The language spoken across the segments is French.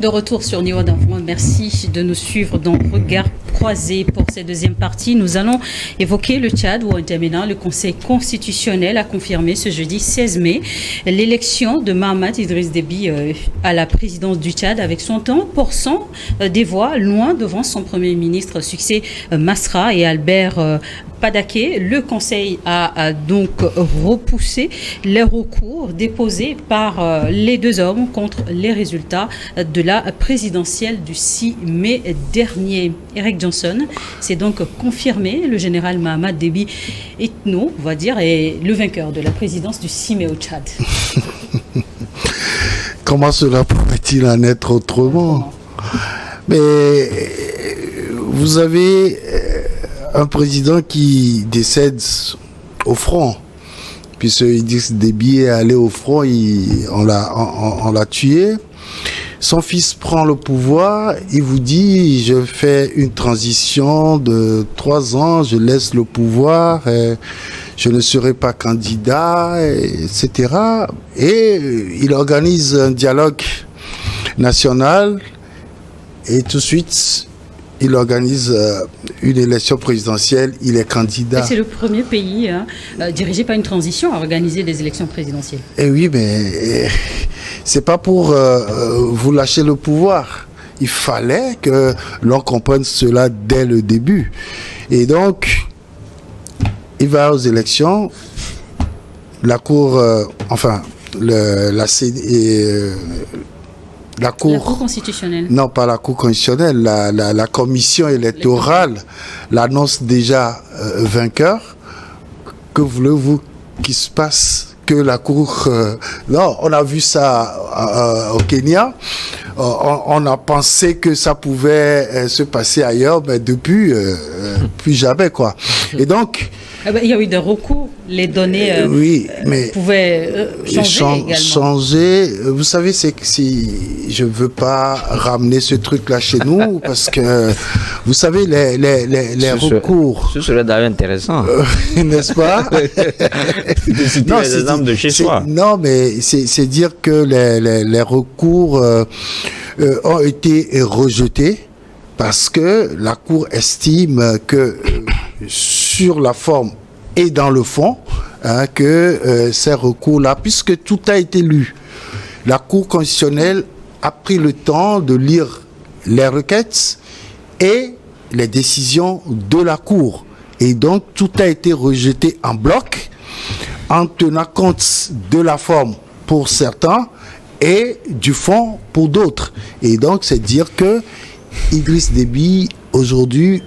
De retour sur Niveau d'Enfant, merci de nous suivre dans Regard croisé pour cette deuxième partie. Nous allons évoquer le Tchad où en terminant, le Conseil constitutionnel a confirmé ce jeudi 16 mai l'élection de Mahamat Idriss Déby à la présidence du Tchad avec son temps portant des voix loin devant son premier ministre succès Masra et Albert Padaké. Le Conseil a donc repoussé les recours déposés par les deux hommes contre les résultats de la présidentielle du 6 mai dernier. Eric Johnson s'est donc confirmé. Le général Mahamat Déby Itno, on va dire, est le vainqueur de la présidence du 6 mai au Tchad. Comment cela pourrait-il en être autrement? Mais vous avez un président qui décède au front, puisque Idriss Déby est allé au front, on l'a tué. Son fils prend le pouvoir, il vous dit, je fais une transition de 3 ans, je laisse le pouvoir, je ne serai pas candidat, etc. Et il organise un dialogue national et tout de suite, il organise une élection présidentielle, il est candidat. C'est le premier pays dirigé par une transition à organiser des élections présidentielles. Eh oui, mais c'est pas pour vous lâcher le pouvoir. Il fallait que l'on comprenne cela dès le début. Et donc, il va aux élections. La Cour, la Cour constitutionnelle. Non, pas la Cour constitutionnelle. La commission électorale l'annonce déjà vainqueur. Que voulez-vous qu'il se passe? Que la Cour... non, on a vu ça au Kenya. On a pensé que ça pouvait se passer ailleurs, mais depuis, plus jamais, quoi. Et donc... il y a eu des recours, les données pouvaient changer. Vous savez, c'est que je ne veux pas ramener ce truc-là chez nous, parce que, vous savez, les recours... Ce serait d'ailleurs intéressant. N'est-ce pas? Non, les exemples de chez soi. Non, mais c'est dire que les recours ont été rejetés, parce que la Cour estime que sur la forme et dans le fond, que ces recours-là, puisque tout a été lu, la Cour constitutionnelle a pris le temps de lire les requêtes et les décisions de la Cour. Et donc, tout a été rejeté en bloc, en tenant compte de la forme pour certains et du fond pour d'autres. Et donc, c'est dire que Idriss Déby, aujourd'hui,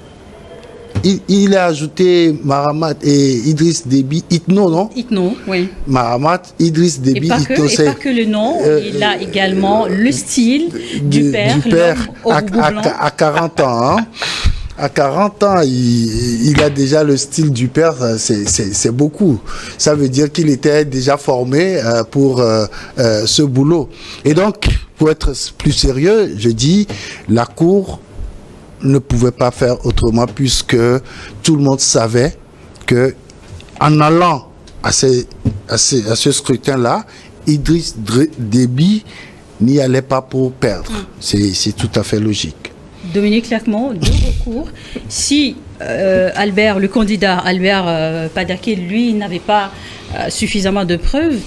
il a ajouté Mahamat et Idriss Déby, Itno, non? Itno, oui. Mahamat, Idriss Déby, Itno. Et pas que le nom, il a également le style du père à 40 ans. Hein. À 40 ans, il a déjà le style du père, c'est beaucoup. Ça veut dire qu'il était déjà formé pour ce boulot. Et donc, pour être plus sérieux, je dis, la Cour ne pouvait pas faire autrement, puisque tout le monde savait que en allant à ce scrutin-là, Idriss Déby n'y allait pas pour perdre. C'est tout à fait logique. Dominique Clermont, 2 recours. Si le candidat Albert Padaké, lui, n'avait pas suffisamment de preuves,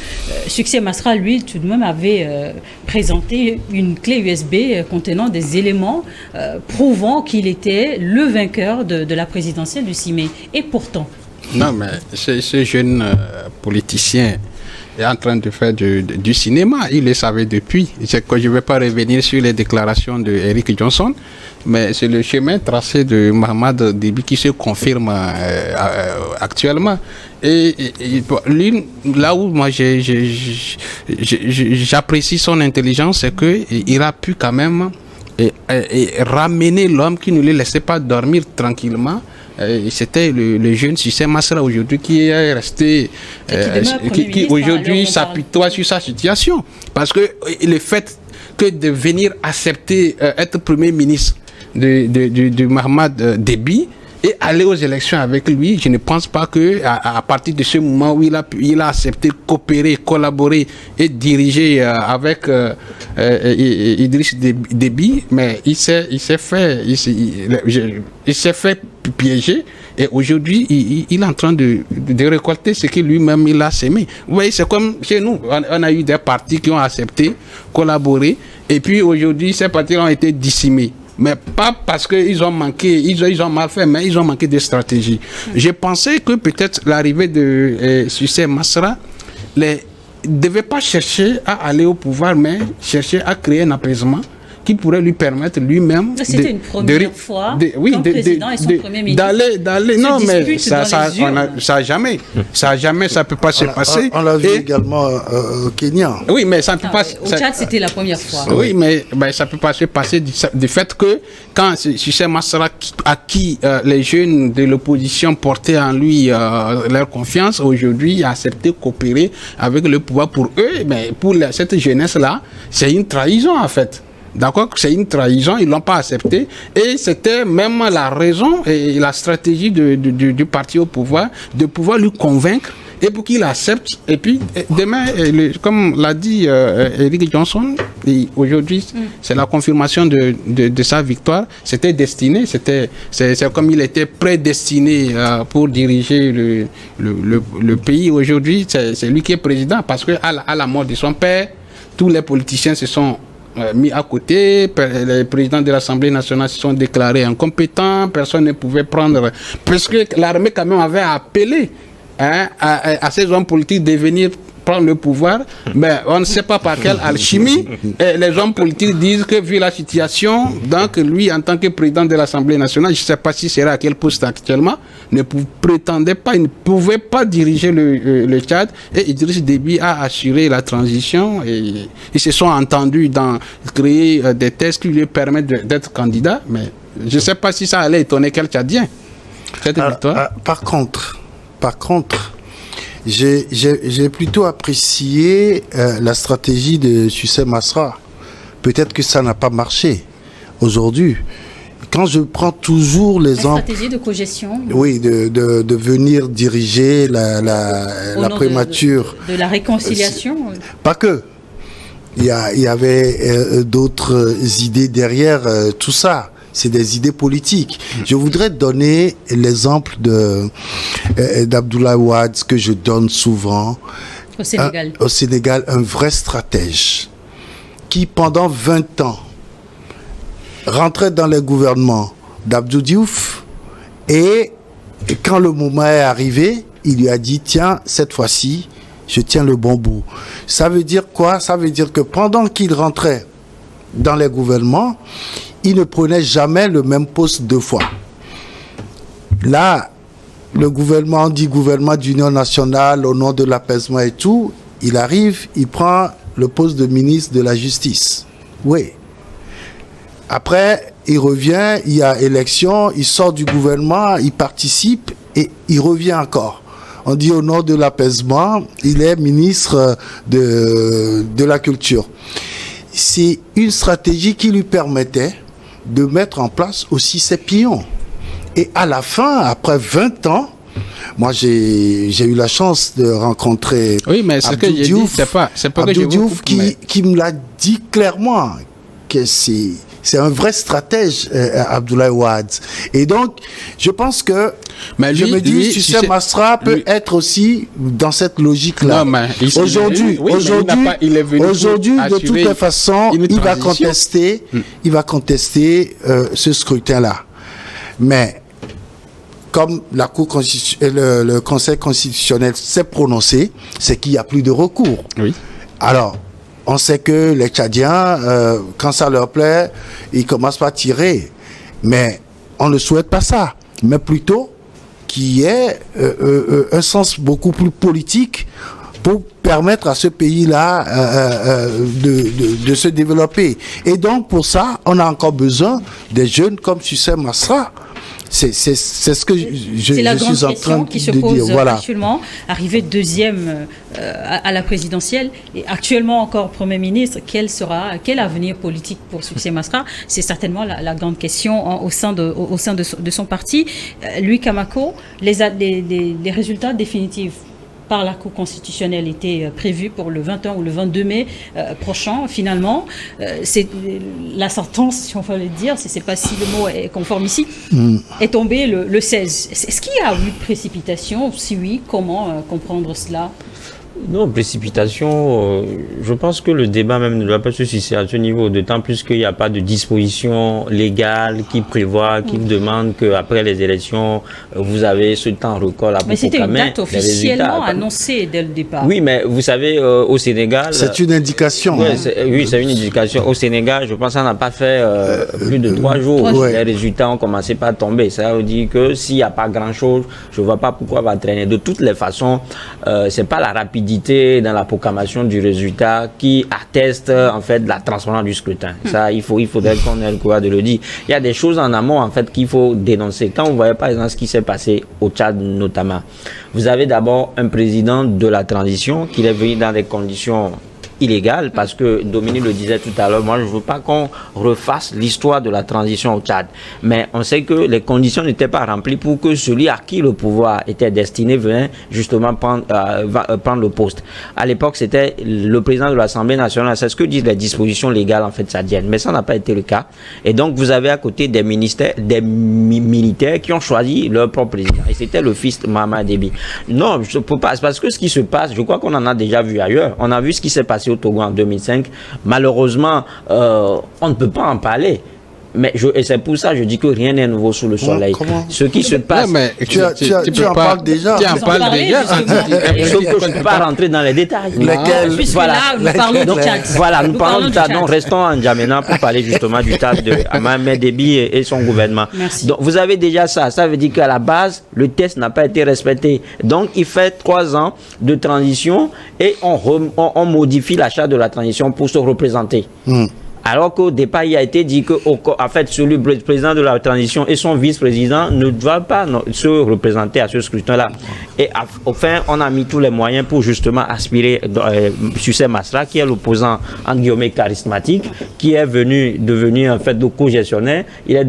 Succès Masra, lui, tout de même avait présenté une clé USB contenant des éléments prouvant qu'il était le vainqueur de la présidentielle du 6 mai. Et pourtant... Non, mais ce jeune politicien est en train de faire du cinéma. Il le savait depuis. Je ne vais pas revenir sur les déclarations de Eric Johnson, mais c'est le chemin tracé de Mahamat Déby qui se confirme actuellement. Et lui, là où moi j'apprécie son intelligence, c'est qu'il a pu quand même ramener l'homme qui ne le laissait pas dormir tranquillement. C'était le jeune Succès Masra aujourd'hui qui est resté, qui aujourd'hui s'apitoie sur sa situation. Parce que le fait que de venir accepter être Premier ministre de Mahamat Déby, et aller aux élections avec lui, je ne pense pas que à partir de ce moment où il a accepté de coopérer, collaborer et diriger avec Idriss Déby, mais il s'est fait piéger. Et aujourd'hui, il est en train de récolter ce que lui-même il a sémé. Vous voyez, c'est comme chez nous. On a eu des partis qui ont accepté, collaboré, et puis aujourd'hui, ces partis ont été dissimés. Mais pas parce qu'ils ont manqué, ils ont mal fait, mais ils ont manqué de stratégie. J'ai pensé que peut-être l'arrivée de Sucé Masra ne devait pas chercher à aller au pouvoir, mais chercher à créer un apaisement qui pourrait lui permettre lui-même c'était une première fois qu'un président et son premier ministre d'aller non mais ça peut pas se passer. On l'a vu également au Kenya. Oui, mais ça ne peut pas. Au Tchad, c'était la première fois. Oui, mais ça peut pas se passer du fait que quand Sucé Masra, à qui les jeunes de l'opposition portaient en lui leur confiance, aujourd'hui a accepté de coopérer avec le pouvoir. Pour eux, mais pour cette jeunesse là, c'est une trahison en fait. D'accord, c'est une trahison, ils l'ont pas accepté, et c'était même la raison et la stratégie du parti au pouvoir de pouvoir lui convaincre et pour qu'il accepte. Et puis demain, comme l'a dit Eric Johnson, aujourd'hui c'est la confirmation de sa victoire. C'était destiné, c'est comme il était prédestiné pour diriger le pays. Aujourd'hui, c'est lui qui est président, parce que à la mort de son père, tous les politiciens se sont mis à côté, les présidents de l'Assemblée nationale se sont déclarés incompétents, personne ne pouvait prendre, parce que l'armée quand même avait appelé à ces hommes politiques de venir prendre le pouvoir, mais on ne sait pas par quelle alchimie. Et les hommes politiques disent que vu la situation, donc lui en tant que président de l'Assemblée nationale, je ne sais pas si c'est à quel poste actuellement, ne prétendait pas, il ne pouvait pas diriger le Tchad, et Idriss Déby a assuré la transition, et ils se sont entendus dans créer des tests qui lui permettent d'être candidat, mais je ne sais pas si ça allait étonner quel Tchadien, cette victoire. Par contre, j'ai plutôt apprécié la stratégie de Sucé Masra. Peut-être que ça n'a pas marché aujourd'hui. Quand je prends toujours l'exemple... La stratégie de cogestion. Oui, de venir diriger la primature. De la réconciliation. Pas que. Il y avait d'autres idées derrière tout ça. C'est des idées politiques. Je voudrais donner l'exemple d'Abdoulaye Wade, que je donne souvent. Au Sénégal. Au Sénégal, un vrai stratège qui, pendant 20 ans, rentrait dans les gouvernements d'Abdou Diouf, et quand le moment est arrivé, il lui a dit, tiens, cette fois-ci, je tiens le bon bout. Ça veut dire quoi? Ça veut dire que pendant qu'il rentrait dans les gouvernements, il ne prenait jamais le même poste 2 fois. Là, le gouvernement dit gouvernement d'union nationale au nom de l'apaisement et tout, il arrive, il prend le poste de ministre de la Justice. Oui. Après, il revient, il y a élection, il sort du gouvernement, il participe et il revient encore. On dit au nom de l'apaisement, il est ministre de la Culture. C'est une stratégie qui lui permettait de mettre en place aussi ses pions. Et à la fin, après 20 ans, moi j'ai eu la chance de rencontrer Abdou Diouf, Abdou Diouf qui me l'a dit clairement, que c'est un vrai stratège, Abdoulaye Wade. Et donc, je pense que je me dis, Sucé Masra peut être aussi dans cette logique-là. Aujourd'hui, de toutes les façons, il va contester ce scrutin-là. Mais comme la Cour le Conseil constitutionnel s'est prononcé, c'est qu'il n'y a plus de recours. Oui. Alors, on sait que les Tchadiens, quand ça leur plaît, ils commencent par tirer. Mais on ne souhaite pas ça. Mais plutôt qu'il y ait un sens beaucoup plus politique pour permettre à ce pays-là de se développer. Et donc, pour ça, on a encore besoin des jeunes comme Sucé Masra. c'est ce que je la grande suis en question train qui se de pose dire. Voilà. actuellement, arrivé deuxième à la présidentielle et actuellement encore Premier ministre, quel avenir politique pour Succès Masra? C'est certainement la grande question au sein de son parti. Louis Kamako, les résultats définitifs par la Cour constitutionnelle étaient prévus pour le 21 ou le 22 mai prochain. Finalement, c'est la sentence, si on veut le dire, c'est pas si le mot est conforme ici, est tombée le 16. Est-ce qu'il y a eu précipitation? Si oui, comment comprendre cela? Non, précipitation, je pense que le débat même ne doit pas se susciter à ce niveau, d'autant plus qu'il n'y a pas de disposition légale qui prévoit, qui demande qu'après les élections, vous avez ce temps record là pour mais c'était une proclamer date officiellement annoncée dès le départ. Oui, mais vous savez, au Sénégal... C'est une indication. Oui, c'est une indication. Au Sénégal, je pense que ça n'a pas fait plus de 3 jours. Les résultats ont commencé par tomber. Ça veut dire que s'il n'y a pas grand-chose, je ne vois pas pourquoi va traîner. De toutes les façons, ce n'est pas la rapidité dans la proclamation du résultat qui atteste en fait de la transparence du scrutin. Ça, il faudrait qu'on ait le courage de le dire. Il y a des choses en amont en fait qu'il faut dénoncer. Quand vous voyez par exemple ce qui s'est passé au Tchad notamment, vous avez d'abord un président de la transition qui est venu dans des conditions illégale parce que Dominique le disait tout à l'heure, moi je ne veux pas qu'on refasse l'histoire de la transition au Tchad, mais on sait que les conditions n'étaient pas remplies pour que celui à qui le pouvoir était destiné vienne justement prendre le poste. À l'époque c'était le président de l'Assemblée nationale, c'est ce que disent les dispositions légales en fait tchadiennes, mais ça n'a pas été le cas, et donc vous avez à côté des ministères, des militaires qui ont choisi leur propre président, et c'était le fils de Mahamat Déby. Non, je ne peux pas, parce que ce qui se passe, je crois qu'on en a déjà vu ailleurs, on a vu ce qui s'est passé au Togo en 2005. Malheureusement, on ne peut pas en parler. Mais et c'est pour ça que je dis que rien n'est nouveau sous le soleil. Ce qui se passe... mais tu en parles déjà. Tu en parles déjà. Sauf que je ne peux pas rentrer dans les détails. Voilà, nous parlons du Tchad. Voilà, nous parlons du Tchad. Donc, restons en N'Djamena pour parler justement du Tchad de Mahamat Déby et son gouvernement. Merci. Donc, vous avez déjà ça. Ça veut dire qu'à la base, le test n'a pas été respecté. Donc, il fait 3 ans de transition et on modifie la charte de la transition pour se représenter. Alors qu'au départ, il a été dit que, en fait, celui le président de la transition et son vice-président ne doivent pas se représenter à ce scrutin-là. Et enfin, on a mis tous les moyens pour justement aspirer Succès Masra, qui est l'opposant entre guillemets charismatique, qui est devenu en fait le co-gestionnaire. Il est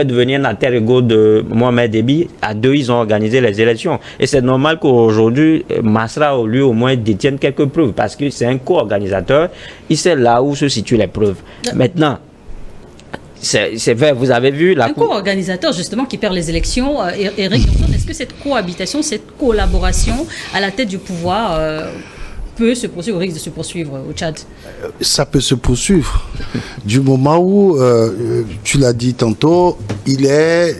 devenu un alter ego de Mohamed Déby. À deux, ils ont organisé les élections. Et c'est normal qu'aujourd'hui, Masra, lui, au moins, détienne quelques preuves, parce que c'est un co-organisateur. Il sait là où se situent les preuves. Maintenant, c'est vrai, vous avez vu la co-organisateur justement qui perd les élections, Eric Johnson, est-ce que cette cohabitation, cette collaboration à la tête du pouvoir peut se poursuivre, risque de se poursuivre au Tchad? Ça peut se poursuivre du moment où, tu l'as dit tantôt, il est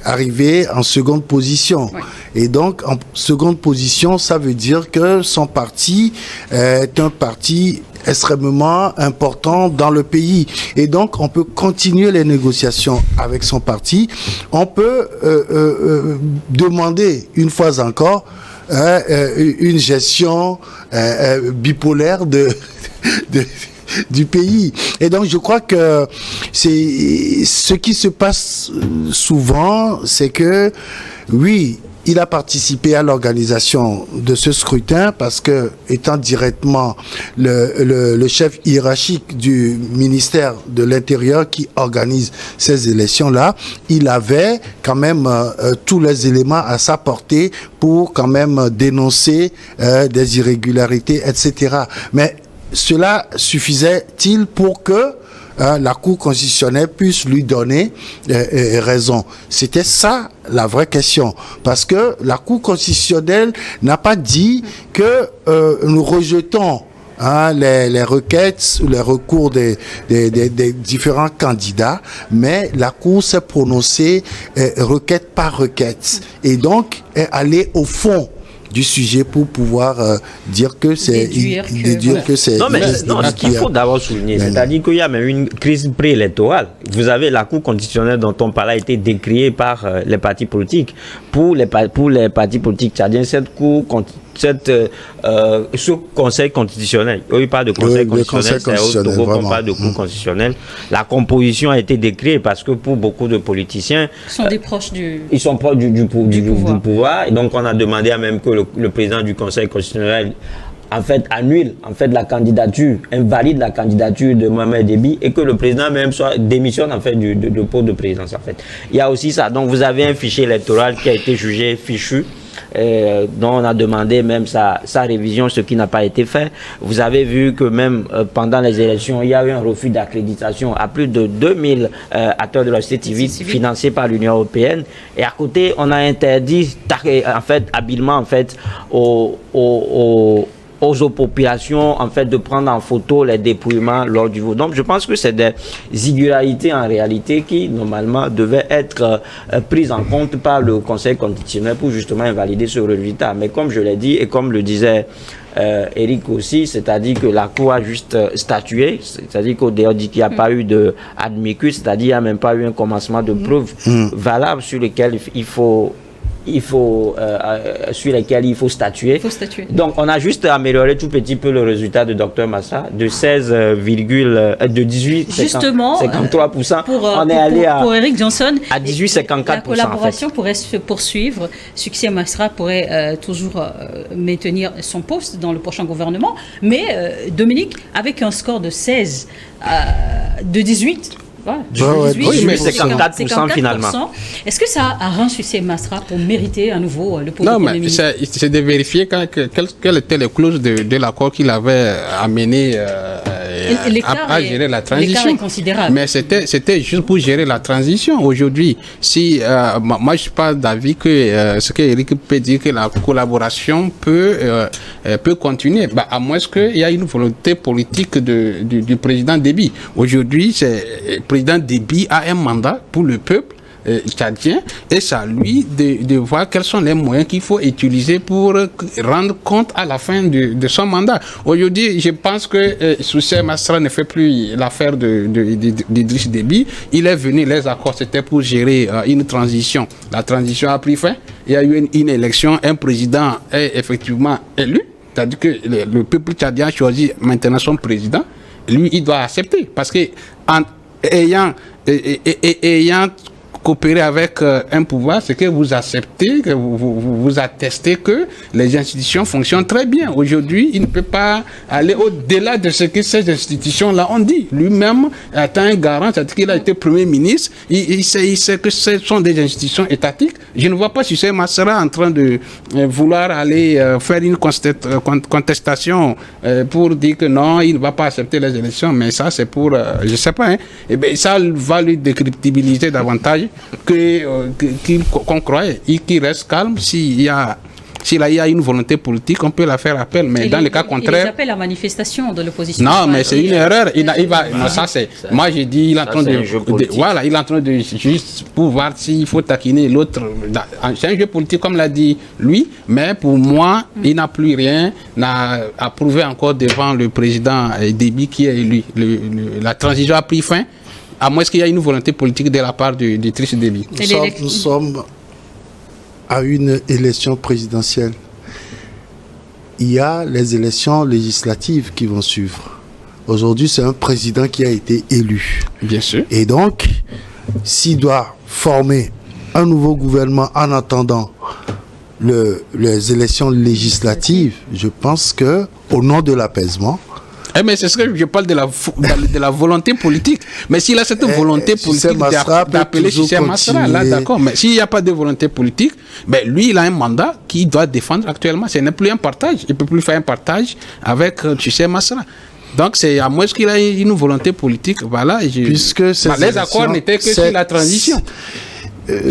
arrivé en seconde position. Oui. Et donc, en seconde position, ça veut dire que son parti est un parti extrêmement important dans le pays. Et donc, on peut continuer les négociations avec son parti. On peut demander, une fois encore, une gestion bipolaire du pays. Et donc, je crois que c'est ce qui se passe souvent, c'est que, oui, il a participé à l'organisation de ce scrutin parce que, étant directement le chef hiérarchique du ministère de l'Intérieur qui organise ces élections-là, il avait quand même tous les éléments à sa portée pour quand même dénoncer des irrégularités, etc. Mais cela suffisait-il pour que la Cour constitutionnelle puisse lui donner raison? C'était ça la vraie question. Parce que la Cour constitutionnelle n'a pas dit que nous rejetons les requêtes ou les recours des différents candidats, mais la Cour s'est prononcée requête par requête. Et donc, est allée au fond du sujet pour pouvoir dire que c'est déduire que c'est... Non, mais ce qu'il faut d'abord souligner, c'est-à-dire qu'il y a même une crise préélectorale. Vous avez la Cour constitutionnelle dont on parle a été décriée par les partis politiques. Pour les partis politiques tchadiens, ce conseil constitutionnel. Il parle de conseil constitutionnel, c'est au Togo qu'on parle de cour constitutionnelle. La composition a été décrite parce que pour beaucoup de politiciens, ils sont des proches du pouvoir. Et donc on a demandé à même que le président du conseil constitutionnel annule la candidature, invalide la candidature de Mohamed Déby et que le président même démissionne du poste de présidence. Il y a aussi ça. Donc vous avez un fichier électoral qui a été jugé fichu, dont on a demandé même sa révision, ce qui n'a pas été fait. Vous avez vu que même pendant les élections, il y a eu un refus d'accréditation à plus de 2000 acteurs de la société civile financés par l'Union européenne. Et à côté, on a interdit habilement aux populations de prendre en photo les dépouillements lors du vote. Donc je pense que c'est des irrégularités en réalité qui normalement devaient être prises en compte par le Conseil constitutionnel pour justement invalider ce résultat. Mais comme je l'ai dit et comme le disait Eric aussi, c'est-à-dire que la Cour a juste statué, c'est-à-dire qu'au dehors dit qu'il n'y a pas eu de admicus, c'est-à-dire qu'il n'y a même pas eu un commencement de preuve valable sur lequel sur lesquels il faut statuer. Donc, on a juste amélioré tout petit peu le résultat de Dr Massa de 18,53%. On est allé pour Eric Johnson, à 18,54%. La collaboration pourrait se poursuivre. Succès Masra pourrait toujours maintenir son poste dans le prochain gouvernement. Mais Dominique, avec un score de 16, de 18, oui, mais 54% finalement. Est-ce que ça arrange Succès Masra pour mériter à nouveau le poste de Premier ministre? Non, mais c'est de vérifier quelles étaient les clauses de l'accord qu'il avait amené à gérer la transition. L'écart est considérable. Mais c'était juste pour gérer la transition. Aujourd'hui, moi je suis pas d'avis que ce que Eric peut dire que la collaboration peut continuer, à moins qu'il y ait une volonté politique du président Déby. Aujourd'hui, le président Déby a un mandat pour le peuple tchadien et c'est à lui de voir quels sont les moyens qu'il faut utiliser pour rendre compte à la fin de son mandat. Aujourd'hui, je pense que Succès Masra ne fait plus l'affaire d'Idriss Déby. Il est venu, les accords c'était pour gérer une transition. La transition a pris fin, il y a eu une élection, un président est effectivement élu, c'est-à-dire que le peuple tchadien a choisi maintenant son président. Lui, il doit accepter parce que ayant coopérer avec un pouvoir, c'est que vous acceptez, que vous attestez que les institutions fonctionnent très bien. Aujourd'hui, il ne peut pas aller au-delà de ce que ces institutions-là ont dit. Lui-même est un garant, c'est-à-dire qu'il a été Premier ministre, il sait que ce sont des institutions étatiques. Je ne vois pas Succès Masra en train de vouloir aller faire une contestation pour dire que non, il ne va pas accepter les élections, mais ça c'est pour, je ne sais pas, et bien, ça va lui décryptibiliser davantage qu'on croyait, et qu'il reste calme. S'il y a une volonté politique, on peut la faire appel, mais dans le cas contraire... Il appelle à manifestation de l'opposition. Non, mais c'est une erreur. Moi, j'ai dit, il est en train il est en train de juste pour voir s'il faut taquiner l'autre. C'est un jeu politique, comme l'a dit lui, mais pour moi, il n'a plus rien à prouver encore devant le président Déby qui est élu. La transition a pris fin, à moins qu'il y ait une volonté politique de la part d'Idriss Déby. Nous sommes à une élection présidentielle. Il y a les élections législatives qui vont suivre. Aujourd'hui, c'est un président qui a été élu. Bien sûr. Et donc, s'il doit former un nouveau gouvernement en attendant les élections législatives, je pense que, au nom de l'apaisement, mais c'est ce que je parle de la volonté politique. Mais s'il a cette volonté politique d'appeler Succès Masra, là d'accord. Mais s'il n'y a pas de volonté politique, lui il a un mandat qu'il doit défendre actuellement. Ce n'est plus un partage. Il ne peut plus faire un partage avec Succès Masra. Donc c'est à moins qu'il ait une volonté politique. Voilà. Puisque les accords n'étaient que sur la transition.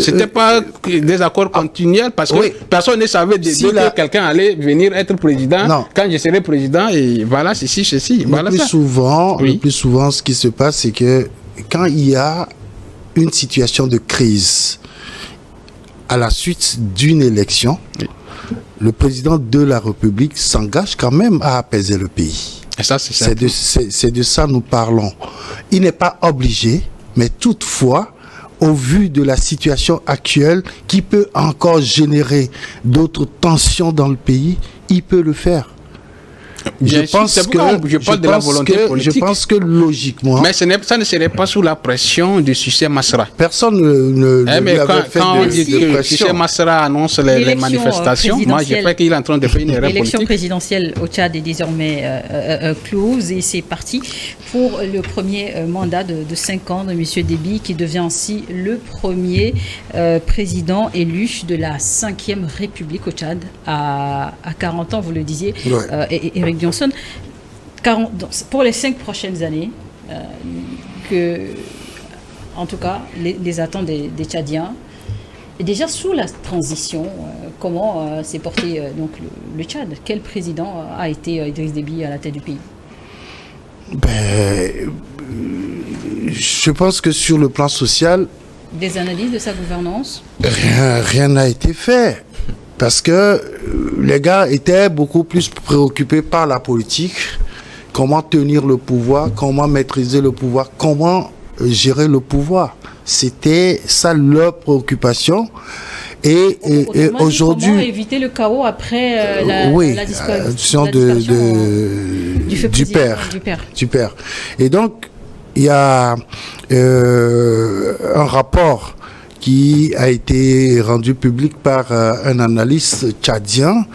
C'était pas des accords continuels parce que personne ne savait que quelqu'un allait venir être président quand je serai président et voilà ceci. Le plus souvent, ce qui se passe, c'est que quand il y a une situation de crise à la suite d'une élection, le président de la République s'engage quand même à apaiser le pays. Et ça, c'est de ça nous parlons. Il n'est pas obligé, mais toutefois, au vu de la situation actuelle qui peut encore générer d'autres tensions dans le pays, il peut le faire. Je pense que logiquement... Mais ça ne serait pas sous la pression de Cissé Masra. Personne ne mais quand on dit que Cissé Masra annonce les manifestations, moi je crois qu'il est en train de faire une erreur politique. L'élection présidentielle au Tchad est désormais close et c'est parti pour le premier mandat de 5 ans de M. Déby, qui devient ainsi le premier président élu de la 5e République au Tchad à 40 ans, vous le disiez, Eric Johnson. Pour les 5 prochaines années, en tout cas, les attentes des Tchadiens, et déjà sous la transition, comment s'est porté donc le Tchad? Quel président a été Idriss Déby à la tête du pays? Je pense que sur le plan social... Des analyses de sa gouvernance? Rien n'a été fait. Parce que les gars étaient beaucoup plus préoccupés par la politique, comment tenir le pouvoir, comment maîtriser le pouvoir, comment gérer le pouvoir. C'était ça leur préoccupation. Et aujourd'hui... Comment éviter le chaos après la disparition du père. Et donc, il y a un rapport qui a été rendu public par un analyste tchadien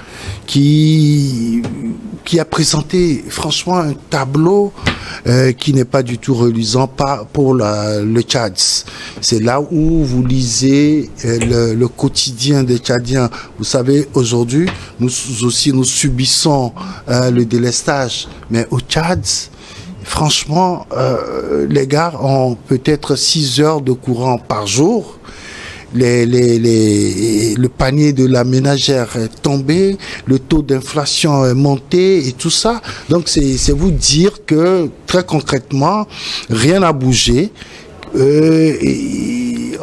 qui a présenté franchement un tableau qui n'est pas du tout reluisant pour le Tchad. C'est là où vous lisez le quotidien des Tchadiens. Vous savez, aujourd'hui, nous subissons le délestage. Mais au Tchad, franchement, les gars ont peut-être 6 heures de courant par jour. Le panier de la ménagère est tombé, le taux d'inflation est monté et tout ça. Donc c'est vous dire que très concrètement, rien n'a bougé.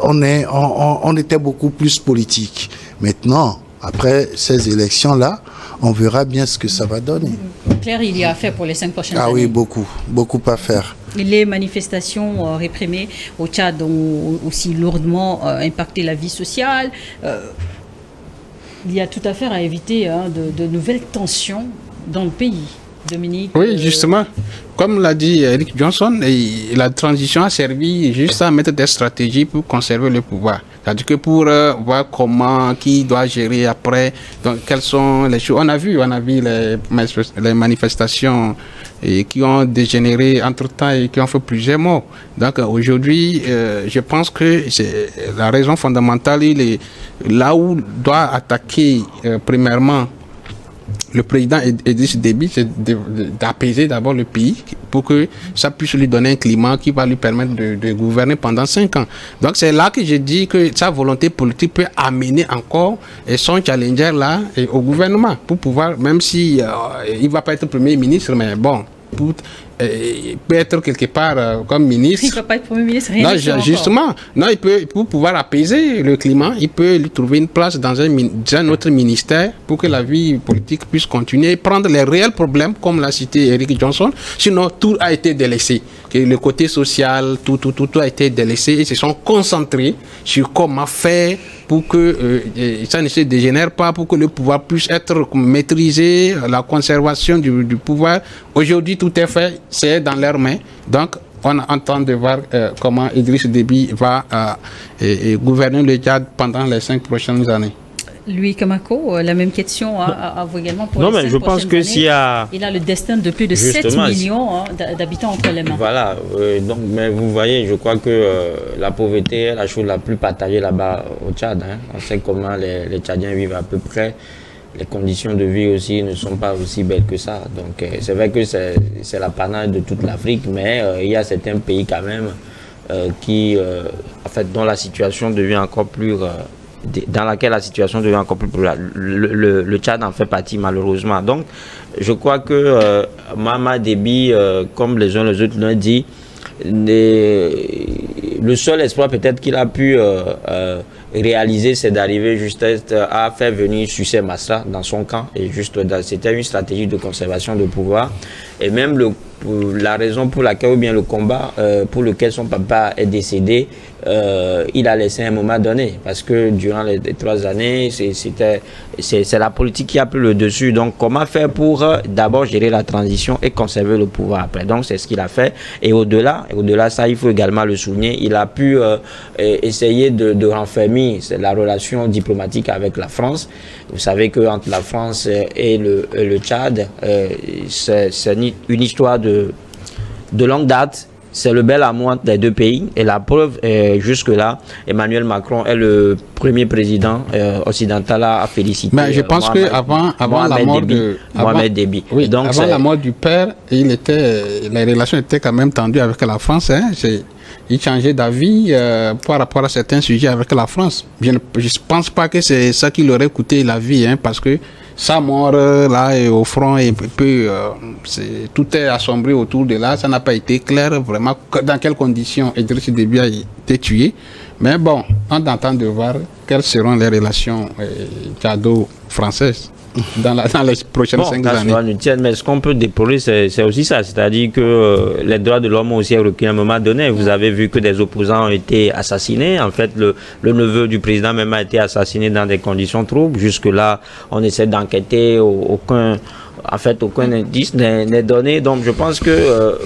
On était beaucoup plus politique. Maintenant, après ces élections-là, on verra bien ce que ça va donner. Claire, il y a à faire pour les 5 prochaines années. Ah oui, beaucoup à faire. Les manifestations réprimées au Tchad ont aussi lourdement impacté la vie sociale. Il y a tout à faire à éviter de nouvelles tensions dans le pays. Dominique. Oui, justement. Comme l'a dit Eric Johnson, la transition a servi juste à mettre des stratégies pour conserver le pouvoir. C'est-à-dire que pour voir qui doit gérer après, donc quelles sont les choses. On a vu les manifestations qui ont dégénéré entre-temps et qui ont fait plusieurs morts. Donc aujourd'hui, je pense que c'est la raison fondamentale, là où doit attaquer premièrement le président Idriss Déby, c'est d'apaiser d'abord le pays pour que ça puisse lui donner un climat qui va lui permettre de gouverner pendant 5 ans. Donc c'est là que je dis que sa volonté politique peut amener encore son challenger là au gouvernement pour pouvoir, même si il ne va pas être Premier ministre, mais bon, peut être quelque part comme ministre. Il ne va pas être Premier ministre, justement. Non, pour pouvoir apaiser le climat, il peut lui trouver une place dans un autre ministère pour que la vie politique puisse continuer et prendre les réels problèmes, comme l'a cité Eric Johnson. Sinon, tout a été délaissé. Le côté social, tout a été délaissé et se sont concentrés sur comment faire pour que ça ne se dégénère pas, pour que le pouvoir puisse être maîtrisé, la conservation du pouvoir. Aujourd'hui, tout est fait, c'est dans leurs mains. Donc, on attend de voir comment Idriss Déby va gouverner le Tchad pendant les 5 prochaines années. Louis Kamako, la même question à vous également pour les 5 prochaines années. Non, mais je pense que s'il y a... Il a le destin de plus de 7 millions d'habitants entre les mains. Voilà, donc, mais vous voyez, je crois que la pauvreté est la chose la plus partagée là-bas au Tchad. On sait comment les Tchadiens vivent à peu près. Les conditions de vie aussi ne sont pas aussi belles que ça. Donc c'est vrai que c'est l'apanage de toute l'Afrique, mais il y a certains pays quand même dont la situation devient encore plus... dans laquelle la situation devient encore plus... Le Tchad en fait partie malheureusement. Donc je crois que Mahamat Déby, comme les uns les autres l'ont dit, le seul espoir peut-être qu'il a pu réaliser, c'est d'arriver juste à faire venir Cissé Masra dans son camp. Et juste, c'était une stratégie de conservation de pouvoir. Et même la raison pour laquelle, ou bien le combat pour lequel son papa est décédé, il a laissé à un moment donné. Parce que durant les 3 années, c'est la politique qui a pris le dessus. Donc, comment faire pour d'abord gérer la transition et conserver le pouvoir après? Donc, c'est ce qu'il a fait. Et au-delà, ça, il faut également le souligner, il a pu essayer de renfermer la relation diplomatique avec la France. Vous savez qu'entre la France et le Tchad, c'est une histoire de longue date. C'est le bel amour entre les deux pays. Et la preuve, jusque-là, Emmanuel Macron est le premier président occidental à féliciter. Mais je pense qu'avant la mort de Mohamed Déby. Oui, donc avant la mort du père, les relations étaient quand même tendues avec la France. Hein. Il changeait d'avis par rapport à certains sujets avec la France. Je ne pense pas que c'est ça qui leur aurait coûté la vie, hein, parce que sa mort là et au front et tout est assombri autour de là. Ça n'a pas été clair vraiment dans quelles conditions Idriss Déby a été tué. Mais bon, on attend de voir quelles seront les relations tchado-françaises dans les prochaines 5 années. Mais ce qu'on peut déplorer, c'est aussi ça. C'est-à-dire que les droits de l'homme ont aussi reculé à un moment donné. Vous avez vu que des opposants ont été assassinés. En fait, le neveu du président même a été assassiné dans des conditions troubles. Jusque-là, on essaie d'enquêter. Aucun indice n'est donné. Donc, je pense que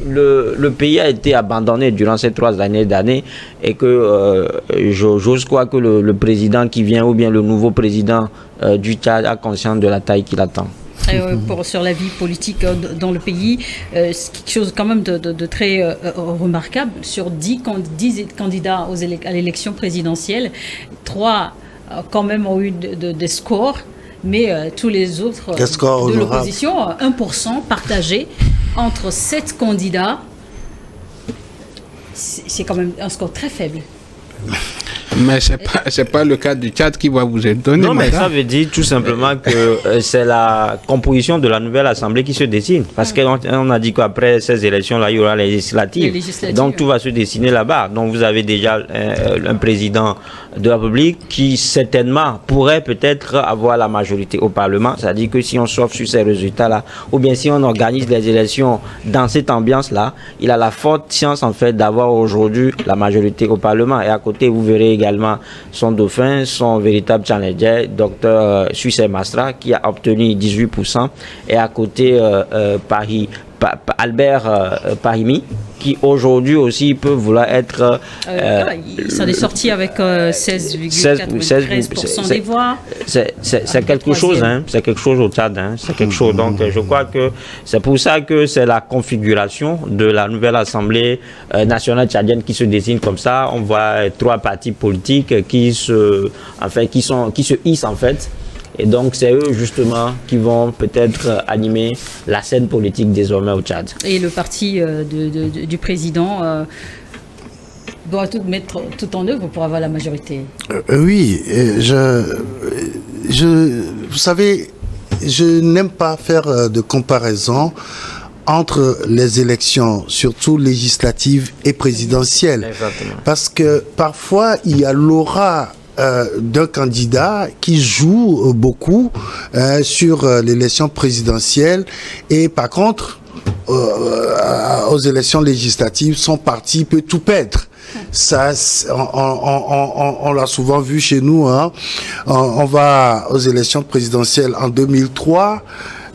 le pays a été abandonné durant ces 3 années et que j'ose croire que le président qui vient ou bien le nouveau président du Tchad a conscience de la taille qu'il attend. Sur la vie politique dans le pays, c'est quelque chose quand même de très remarquable. Sur 10 candidats à l'élection présidentielle, 3 quand même ont eu des scores, mais tous les autres de l'opposition, 1% partagé entre 7 candidats, c'est quand même un score très faible. Mais c'est pas le cas du Tchad qui va vous étonner. Non, mais ça veut dire tout simplement que c'est la composition de la nouvelle assemblée qui se dessine. Parce qu'on a dit qu'après ces élections-là, il y aura les législatives. Donc tout va se dessiner là-bas. Donc vous avez déjà un président de la République qui certainement pourrait peut-être avoir la majorité au Parlement. C'est-à-dire que si on sort sur ces résultats-là, ou bien si on organise les élections dans cette ambiance-là, il a la forte chance en fait d'avoir aujourd'hui la majorité au Parlement. Et à côté, vous verrez également son dauphin, son véritable challenger, Dr Suisse Mastra, qui a obtenu 18%. Et à côté, Albert Pahimi, qui aujourd'hui aussi peut vouloir être... il s'en est sorti avec 16,93% des voix. C'est quelque chose, hein, c'est quelque chose au Tchad. Hein, c'est quelque chose. Donc je crois que c'est pour ça que c'est la configuration de la nouvelle Assemblée nationale tchadienne qui se dessine comme ça. On voit 3 partis politiques qui se hissent en fait. Et donc, c'est eux, justement, qui vont peut-être animer la scène politique désormais au Tchad. Et le parti du président doit tout mettre tout en œuvre pour avoir la majorité. Oui, vous savez, je n'aime pas faire de comparaison entre les élections, surtout législatives et présidentielles. Exactement. Parce que parfois, il y a l'aura d'un candidat qui joue beaucoup sur l'élection présidentielle et par contre aux élections législatives son parti peut tout perdre. Ça, on l'a souvent vu chez nous, hein. On va aux élections présidentielles en 2003.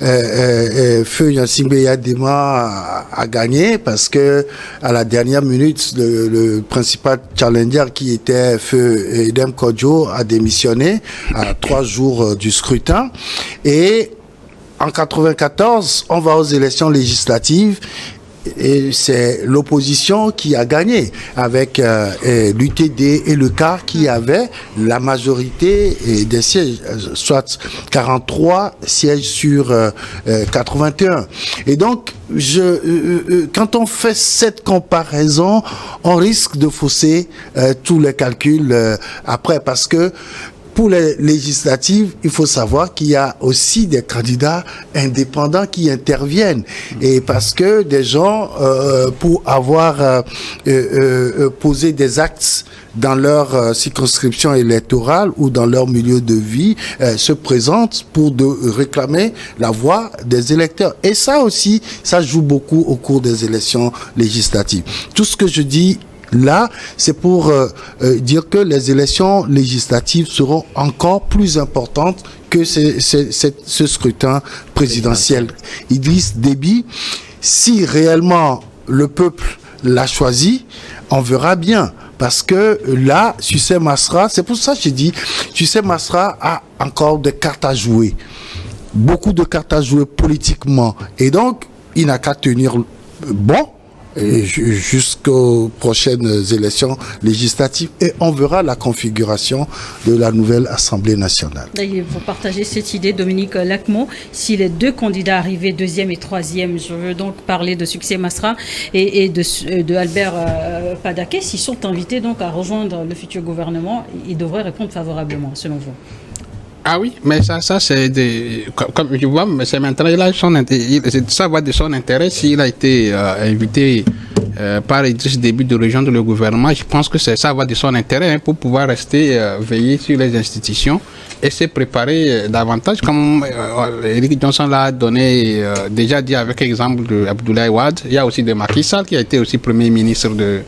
Feu Yassine Yadema a gagné parce que à la dernière minute le principal challenger qui était Feu Edem Kodjo a démissionné à 3 jours du scrutin. Et en 94 on va aux élections législatives et c'est l'opposition qui a gagné avec l'UTD et le CAR qui avait la majorité des sièges, soit 43 sièges sur 81. Et donc, quand on fait cette comparaison, on risque de fausser tous les calculs après parce que pour les législatives, il faut savoir qu'il y a aussi des candidats indépendants qui interviennent. Et parce que des gens, pour avoir posé des actes dans leur circonscription électorale ou dans leur milieu de vie, se présentent pour réclamer la voix des électeurs. Et ça aussi, ça joue beaucoup au cours des élections législatives. Tout ce que je dis là, c'est pour dire que les élections législatives seront encore plus importantes que ce scrutin présidentiel. Idriss Déby, si réellement le peuple l'a choisi, on verra bien. Parce que là, Sucé Masra, c'est pour ça que j'ai dit, Sucé Masra a encore des cartes à jouer. Beaucoup de cartes à jouer politiquement. Et donc, il n'a qu'à tenir bon jusqu'aux prochaines élections législatives. Et on verra la configuration de la nouvelle Assemblée nationale. Vous partagez cette idée, Dominique Lacmon. Si les deux candidats arrivés, deuxième et troisième, je veux donc parler de Sucé Masra et de Albert Padaké, s'ils sont invités donc à rejoindre le futur gouvernement, ils devraient répondre favorablement, selon vous. Ah oui, mais ça c'est comme je vois, mais c'est maintenant ça va de son intérêt s'il a été invité par Idriss Déby de rejoindre le gouvernement. Je pense que ça va de son intérêt pour pouvoir rester veiller sur les institutions et se préparer davantage, comme Eric Johnson l'a donné déjà dit avec l'exemple de Abdoulaye Wade. Il y a aussi de Macky Sall qui a été aussi premier ministre de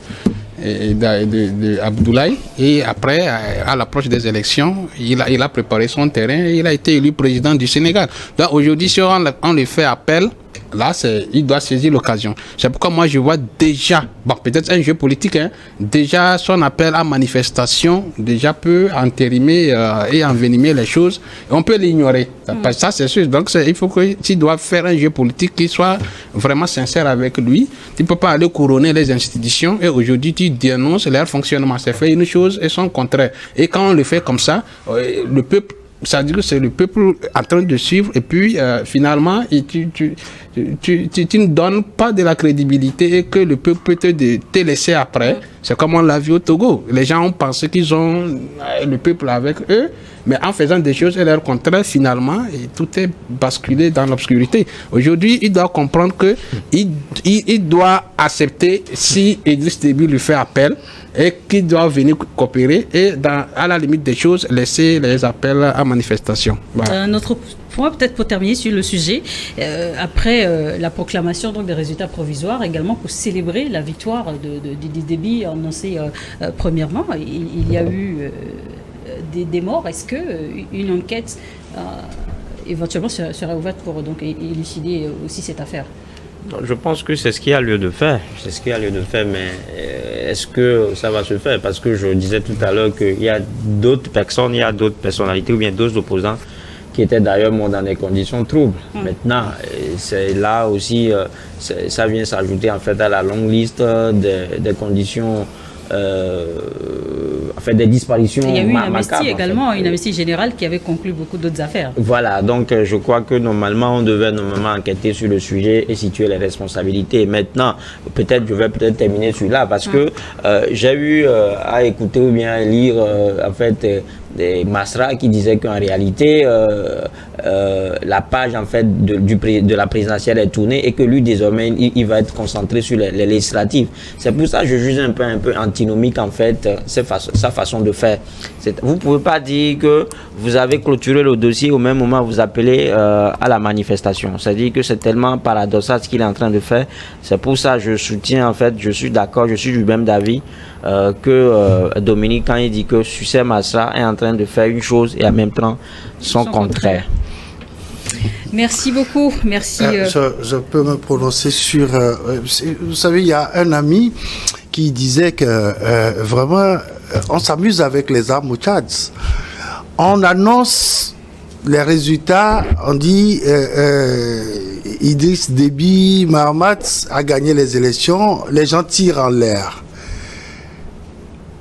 Abdoulaye, et après, à l'approche des élections, il a préparé son terrain et il a été élu président du Sénégal. Donc aujourd'hui, si on lui fait appel, là, il doit saisir l'occasion. C'est pourquoi moi je vois déjà, peut-être un jeu politique, déjà son appel à manifestation déjà peut entérimer et envenimer les choses. On peut l'ignorer. Ça c'est sûr. Donc il faut qu'il doit faire un jeu politique qui soit vraiment sincère avec lui. Tu ne peux pas aller couronner les institutions et aujourd'hui tu dénonces leur fonctionnement. C'est faire une chose et son contraire. Et quand on le fait comme ça, le peuple, ça veut dire que c'est le peuple en train de suivre et puis finalement tu ne donnes pas de la crédibilité et que le peuple peut te laisser après. C'est comme on l'a vu au Togo. Les gens ont pensé qu'ils ont le peuple avec eux, mais en faisant des choses et leur contraire, finalement, et tout est basculé dans l'obscurité. Aujourd'hui, il doit comprendre que il doit accepter si Idriss Déby lui fait appel et qu'il doit venir coopérer et à la limite des choses, laisser les appels à manifestation. Voilà. Notre point, peut-être pour terminer sur le sujet, après la proclamation donc, des résultats provisoires, également pour célébrer la victoire d'Idriss Déby annoncée premièrement, il y a eu des morts. Est-ce qu'une enquête éventuellement serait ouverte pour donc, élucider aussi cette affaire? Je pense que c'est ce qu'il y a lieu de faire. C'est ce qu'il y a lieu de faire, mais est-ce que ça va se faire? Parce que je disais tout à l'heure qu'il y a d'autres personnes, il y a d'autres personnalités ou bien d'autres opposants qui étaient d'ailleurs morts dans des conditions troubles. Maintenant, c'est là aussi, ça vient s'ajouter en fait à la longue liste des conditions, des disparitions. Il y a eu une amnistie également, une amnistie générale qui avait conclu beaucoup d'autres affaires. Voilà, donc je crois que normalement, on devait enquêter sur le sujet et situer les responsabilités. Maintenant, je vais terminer celui-là parce que j'ai eu à écouter ou bien à lire des Masra qui disaient qu'en réalité la page en fait de la présidentielle est tournée et que lui désormais il va être concentré sur les législatives. C'est pour ça que je juge un peu antinomique en fait sa façon de faire. Vous pouvez pas dire que vous avez clôturé le dossier au même moment où vous appelez à la manifestation. C'est-à-dire que c'est tellement paradoxal ce qu'il est en train de faire. C'est pour ça que je soutiens en fait, je suis d'accord, je suis du même d'avis que Dominique quand il dit que Sucé Masra est en train de faire une chose et en même temps son contraire. Merci beaucoup. Merci. Je peux me prononcer sur... vous savez, il y a un ami qui disait que vraiment, on s'amuse avec les armes au Tchad. On annonce les résultats, on dit Idriss Déby Mahamat a gagné les élections, les gens tirent en l'air.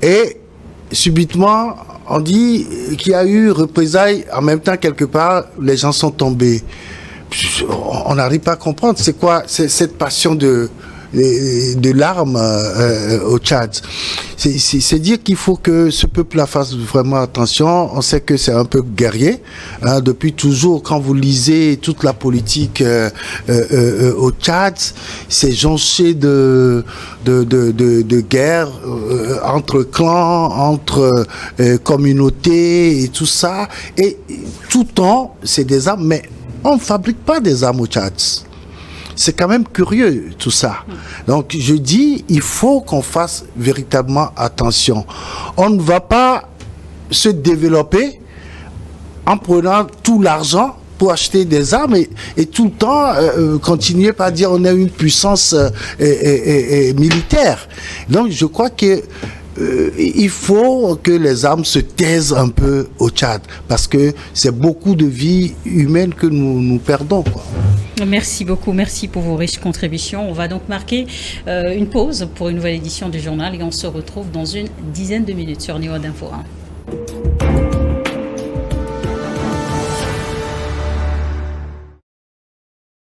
Et subitement, on dit qu'il y a eu représailles, en même temps, quelque part, les gens sont tombés. On n'arrive pas à comprendre. C'est quoi cette passion de de l'arme au Tchad. C'est dire qu'il faut que ce peuple-là fasse vraiment attention. On sait que c'est un peuple guerrier. Hein, depuis toujours, quand vous lisez toute la politique au Tchad, c'est jonché de guerre entre clans, entre communautés et tout ça. Et tout le temps, c'est des armes, mais on ne fabrique pas des armes au Tchad. C'est quand même curieux tout ça. Donc je dis, il faut qu'on fasse véritablement attention. On ne va pas se développer en prenant tout l'argent pour acheter des armes et tout le temps continuer par dire on a une puissance militaire. Donc je crois que il faut que les armes se taisent un peu au Tchad parce que c'est beaucoup de vies humaines que nous perdons, quoi. Merci beaucoup, merci pour vos riches contributions. On va donc marquer une pause pour une nouvelle édition du journal et on se retrouve dans une dizaine de minutes sur Niveau d'Info 1.